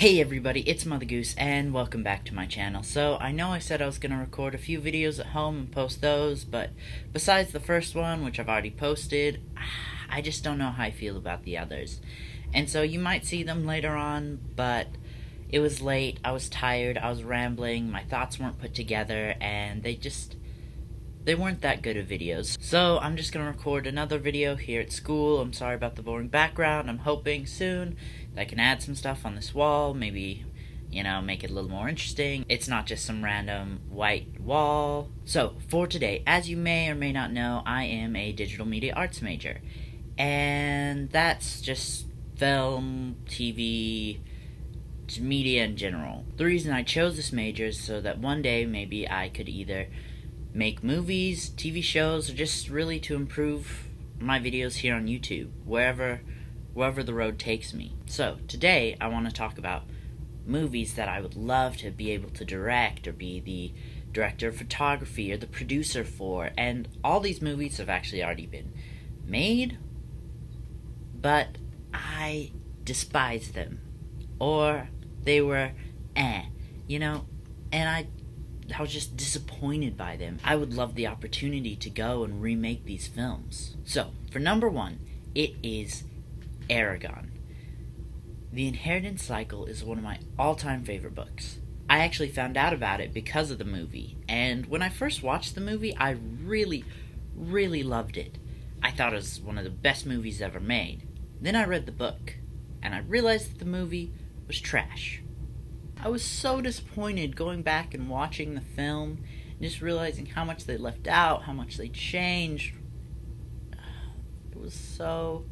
Hey everybody, it's MotherGoose, and welcome back to my channel. So, I know I said I was going to record a few videos at home and post those, but besides the first one, which I've already posted, I just don't know how I feel about the others. And so you might see them later on, but it was late, I was tired, I was rambling, my thoughts weren't put together, and they weren't that good of videos. So I'm just going to record another video here at school. I'm sorry about the boring background. I'm hoping soon that I can add some stuff on this wall, maybe, make it a little more interesting. It's not just some random white wall. So, for today, as you may or may not know, I am a digital media arts major. And that's just film, TV, media in general. The reason I chose this major is so that one day maybe I could either make movies, TV shows, or just really to improve my videos here on YouTube, wherever the road takes me. So, today I want to talk about movies that I would love to be able to direct, or be the director of photography, or the producer for, and all these movies have actually already been made, but I despise them, or they were and I was just disappointed by them. I would love the opportunity to go and remake these films. So, for number one, it is Eragon. The Inheritance Cycle is one of my all-time favorite books. I actually found out about it because of the movie, and when I first watched the movie, I really, really loved it. I thought it was one of the best movies ever made. Then I read the book, and I realized that the movie was trash. I was so disappointed going back and watching the film, and just realizing how much they left out, how much they changed. It was so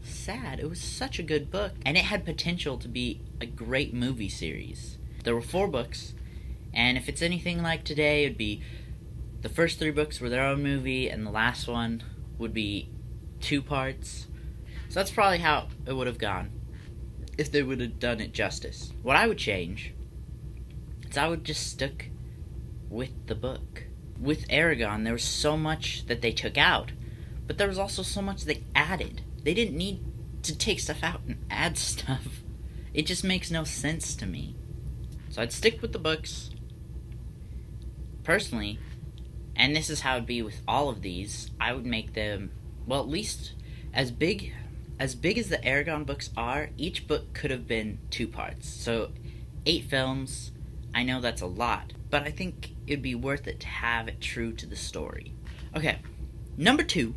sad. It was such a good book, and it had potential to be a great movie series. There were 4 books, and if it's anything like today, it'd be the first 3 books were their own movie, and the last one would be 2 parts. So that's probably how it would have gone if they would have done it justice. What I would change is I would just stick with the book. With Eragon, there was so much that they took out, but there was also so much they added. They didn't need to take stuff out and add stuff. It just makes no sense to me. So I'd stick with the books. Personally, and this is how it'd be with all of these, I would make them, well, at least as big as the Eragon books are. Each book could have been 2 parts. So 8 films, I know that's a lot, but I think it'd be worth it to have it true to the story. Okay, number 2.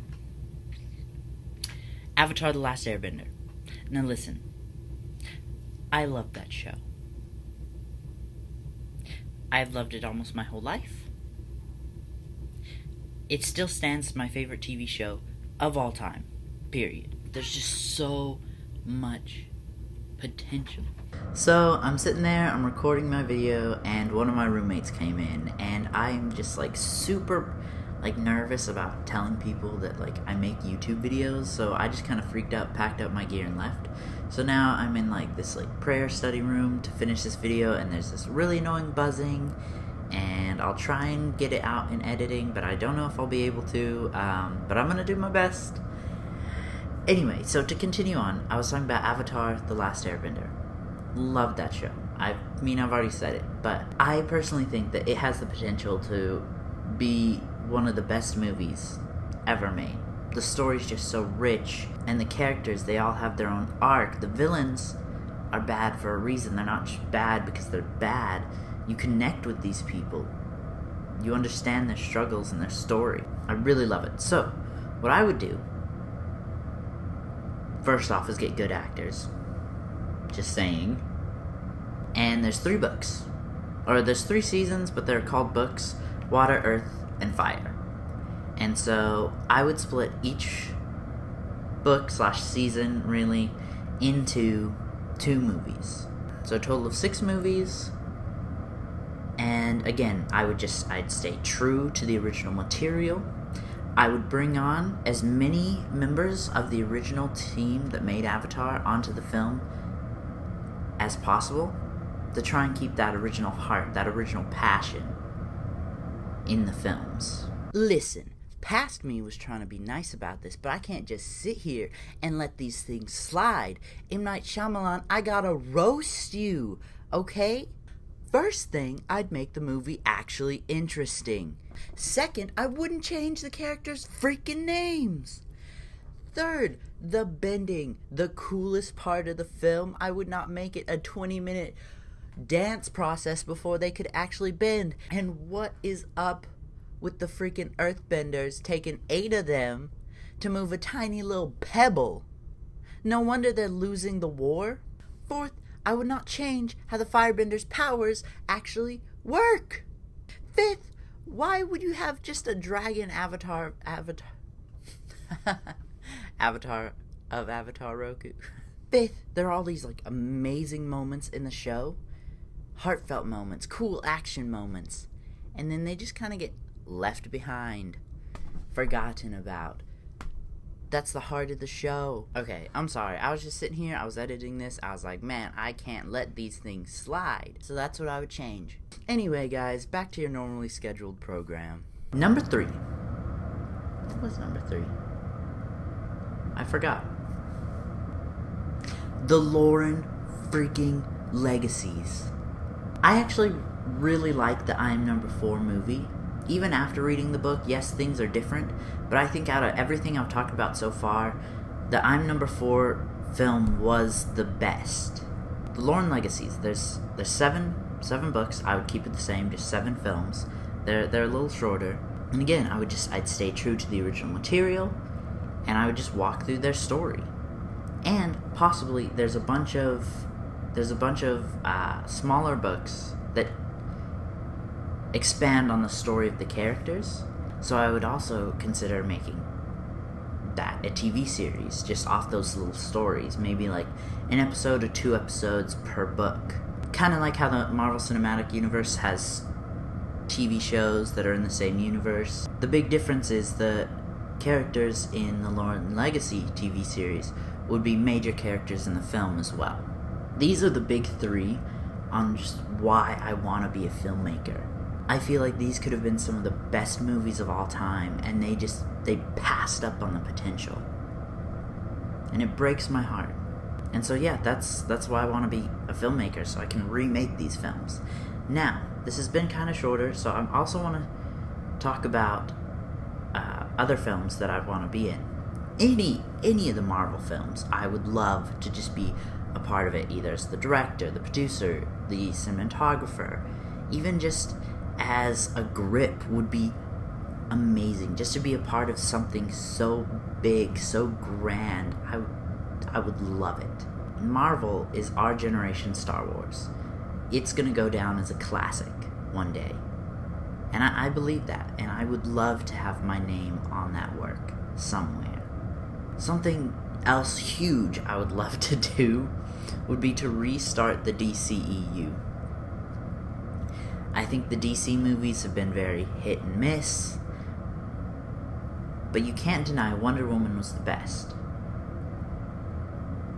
Avatar: The Last Airbender. Now listen, I love that show. I've loved it almost my whole life. It still stands as my favorite TV show of all time, period. There's just so much potential. So, I'm sitting there, I'm recording my video, and one of my roommates came in, and I'm just super nervous about telling people that I make YouTube videos, so I just kind of freaked out, packed up my gear, and left. So now I'm in this prayer study room to finish this video, and there's this really annoying buzzing, and I'll try and get it out in editing, but I don't know if I'll be able to, but I'm gonna do my best. Anyway, so to continue on, I was talking about Avatar: The Last Airbender. Love that show. I've already said it, but I personally think that it has the potential to be one of the best movies ever made. The story's just so rich, and the characters, they all have their own arc. The villains are bad for a reason. They're not just bad because they're bad. You connect with these people. You understand their struggles and their story. I really love it. So, what I would do, first off, is get good actors. Just saying. And there's 3 books. Or there's 3 seasons, but they're called books: Water, Earth, and Fire. And so I would split each book/season really into 2 movies. So a total of 6 movies. And again, I'd stay true to the original material. I would bring on as many members of the original team that made Avatar onto the film as possible, to try and keep that original heart, that original passion in the films. Listen, past me was trying to be nice about this, but I can't just sit here and let these things slide. M. Night Shyamalan, I gotta roast you, okay? First thing, I'd make the movie actually interesting. Second, I wouldn't change the characters' freaking names. Third, the bending, the coolest part of the film, I would not make it a 20-minute dance process before they could actually bend. And what is up with the freaking earthbenders taking 8 of them to move a tiny little pebble? No wonder they're losing the war. Fourth, I would not change how the firebenders' powers actually work. Fifth, why would you have just a dragon avatar of Avatar Roku? Fifth, there are all these like amazing moments in the show, heartfelt moments, cool action moments, and then they just kind of get left behind, forgotten about. That's the heart of the show. Okay, I'm sorry. I was just sitting here, I was editing this, I was like, man, I can't let these things slide. So that's what I would change. Anyway, guys, back to your normally scheduled program. Number 3. What was number 3? I forgot. The Lauren freaking Legacies. I actually really like the I'm Number 4 movie. Even after reading the book, yes, things are different, but I think out of everything I've talked about so far, the I'm Number 4 film was the best. The Lauren Legacies, there's seven books. I would keep it the same, just 7 films. They're a little shorter. And again, I'd stay true to the original material, and I would just walk through their story. And possibly there's a bunch of smaller books that expand on the story of the characters. So I would also consider making that a TV series just off those little stories, maybe like an episode or 2 episodes per book. Kind of like how the Marvel Cinematic Universe has TV shows that are in the same universe. The big difference is the characters in the Lauren Legacy TV series would be major characters in the film as well. These are the big 3 on just why I want to be a filmmaker. I feel like these could have been some of the best movies of all time, and they passed up on the potential. And it breaks my heart. And so yeah, that's why I want to be a filmmaker, so I can remake these films. Now, this has been kind of shorter, so I also want to talk about other films that I'd want to be in. Any of the Marvel films, I would love to just be a part of it, either as the director, the producer, the cinematographer, even just as a grip would be amazing. Just to be a part of something so big, so grand, I would love it. Marvel is our generation's Star Wars. It's gonna go down as a classic one day. And I believe that, and I would love to have my name on that work somewhere. Something else huge I would love to do would be to restart the DCEU. I think the DC movies have been very hit and miss, but you can't deny Wonder Woman was the best.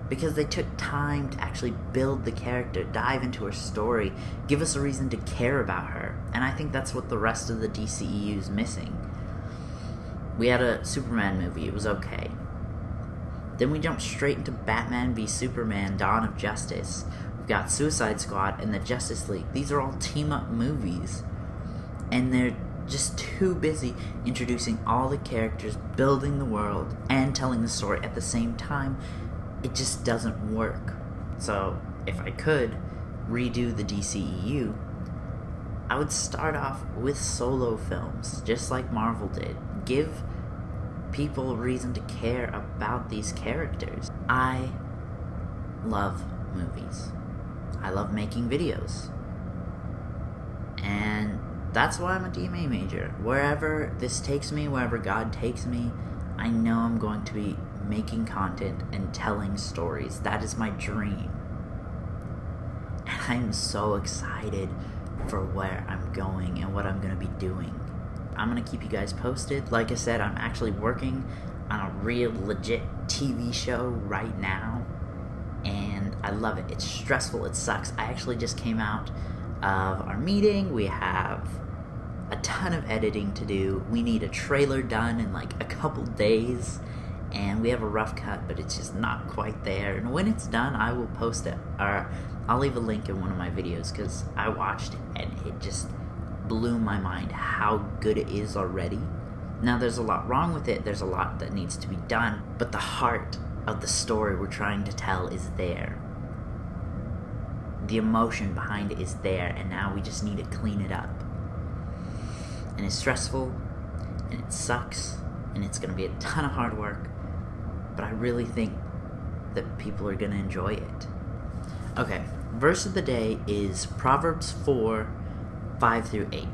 Because they took time to actually build the character, dive into her story, give us a reason to care about her, and I think that's what the rest of the DCEU is missing. We had a Superman movie, it was okay. Then we jumped straight into Batman v Superman: Dawn of Justice. We've got Suicide Squad and the Justice League. These are all team-up movies, and they're just too busy introducing all the characters, building the world, and telling the story at the same time. It just doesn't work. So, if I could redo the DCEU, I would start off with solo films, just like Marvel did. Give people a reason to care about these characters. I love movies. I love making videos. And that's why I'm a DMA major. Wherever this takes me, wherever God takes me, I know I'm going to be making content and telling stories. That is my dream. And I'm so excited for where I'm going and what I'm going to be doing. I'm going to keep you guys posted. Like I said, I'm actually working on a real legit TV show right now, and I love it. It's stressful. It sucks. I actually just came out of our meeting. We have a ton of editing to do. We need a trailer done in like a couple days, and we have a rough cut, but it's just not quite there. And when it's done, I will post it, or I'll leave a link in one of my videos, because I watched it and it just blew my mind how good it is already. Now, there's a lot wrong with it, there's a lot that needs to be done, but the heart of the story we're trying to tell is there. The emotion behind it is there, and now we just need to clean it up. And it's stressful, and it sucks, and it's going to be a ton of hard work, but I really think that people are going to enjoy it. Okay, verse of the day is Proverbs 4, 5 through 8.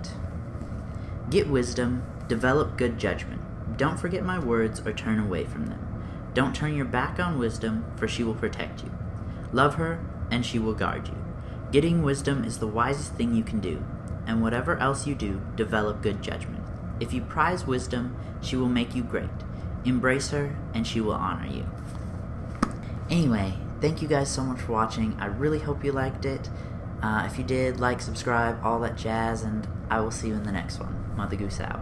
Get wisdom, develop good judgment. Don't forget my words or turn away from them. Don't turn your back on wisdom, for she will protect you. Love her, and she will guard you. Getting wisdom is the wisest thing you can do, and whatever else you do, develop good judgment. If you prize wisdom, she will make you great. Embrace her, and she will honor you. Anyway, thank you guys so much for watching. I really hope you liked it. If you did, like, subscribe, all that jazz, and I will see you in the next one. MotherGoose out.